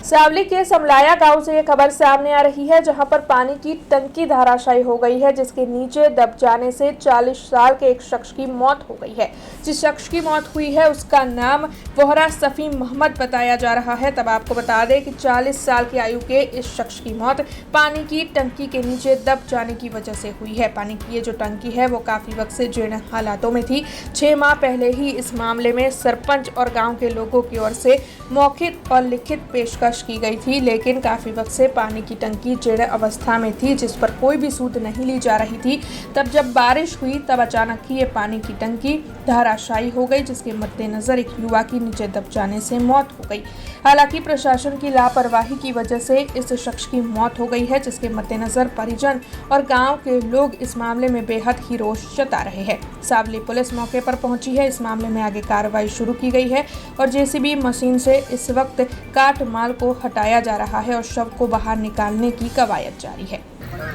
सावली के समलाया गांव से ये खबर सामने आ रही है, जहां पर पानी की टंकी धराशायी हो गई है, जिसके नीचे दब जाने से 40 साल के एक शख्स की मौत हो गई है। जिस शख्स की मौत हुई है उसका नाम वोहरा सफ़ी मोहम्मद बताया जा रहा है। तब आपको बता दें कि 40 साल की आयु के इस शख्स की मौत पानी की टंकी के नीचे दब जाने की वजह से हुई है। पानी की ये जो टंकी है वो काफ़ी वक्त से जीर्ण हालातों में थी। 6 माह पहले ही इस मामले में सरपंच और गाँव के लोगों की ओर से मौखिक और लिखित पेशकश की गई थी, लेकिन काफी वक्त से पानी की टंकी जीर्ण अवस्था में थी, जिस पर कोई भी सूद नहीं ली जा रही थी। तब जब बारिश हुई तब अचानक ही ये पानी की टंकी धराशायी हो गई, जिसके मद्देनजर एक युवा की नीचे दब जाने से मौत हो गई। हालांकि प्रशासन की लापरवाही की वजह से इस शख्स की मौत हो गई है, जिसके मद्देनजर परिजन और गाँव के लोग इस मामले में बेहद ही रोष जता रहे हैं। सावली पुलिस मौके पर पहुंची है। इस मामले में आगे कार्रवाई शुरू की गई है और जेसीबी मशीन से इस वक्त काट माल को हटाया जा रहा है और शव को बाहर निकालने की कवायद जारी है।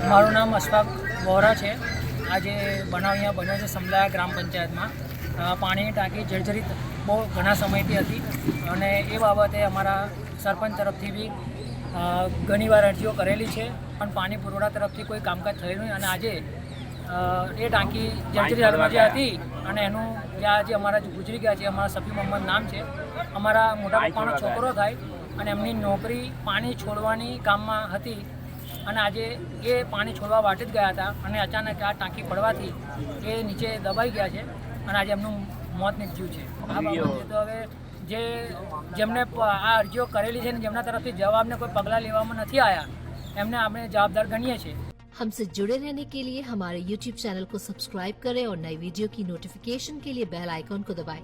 मारू नाम अशफाक वोहरा है। आज बनाव अहींया बन्यो छे समलाया ग्राम पंचायत में। पानी टाँकी जर्जरित बहुत घना समयथी हती अने ए बाबते अमारा सरपंच तरफथी बी घणी वार अरजीओ करेली है, पण पानी पुरवठा तरफथी कोई कामकाज थयुं नहीं। अने आजे ए टाँकी जर्जरित हालतमां जे हती अने एनुं ज्यां जे अमारा गुजरी गया है, अमारा सफी मोहम्मद नाम है, अमारा मोटा पप्पानो छोकरो थाय અને એમની નોકરી પાણી છોડવાની કામમાં હતી અને આજે એ પાણી છોડવા વાટે જ ગયા હતા અને અચાનક આ ટાંકી પડવાથી એ નીચે દબાઈ ગયા છે અને આજે એમનું મોત નીપજ્યું છે। આ બાબતે તો હવે જેમને આ અરજીઓ કરેલી છે ને જેમના તરફથી જવાબને કોઈ પગલાં લેવામાં નથી આવ્યા એમને આપણે જવાબદાર ગણીએ છીએ। हमसे जुड़े रहने के लिए हमारे YouTube चैनल को सब्सक्राइब करें और नई वीडियो की नोटिफिकेशन के लिए बेल आइकॉन को दबाएं।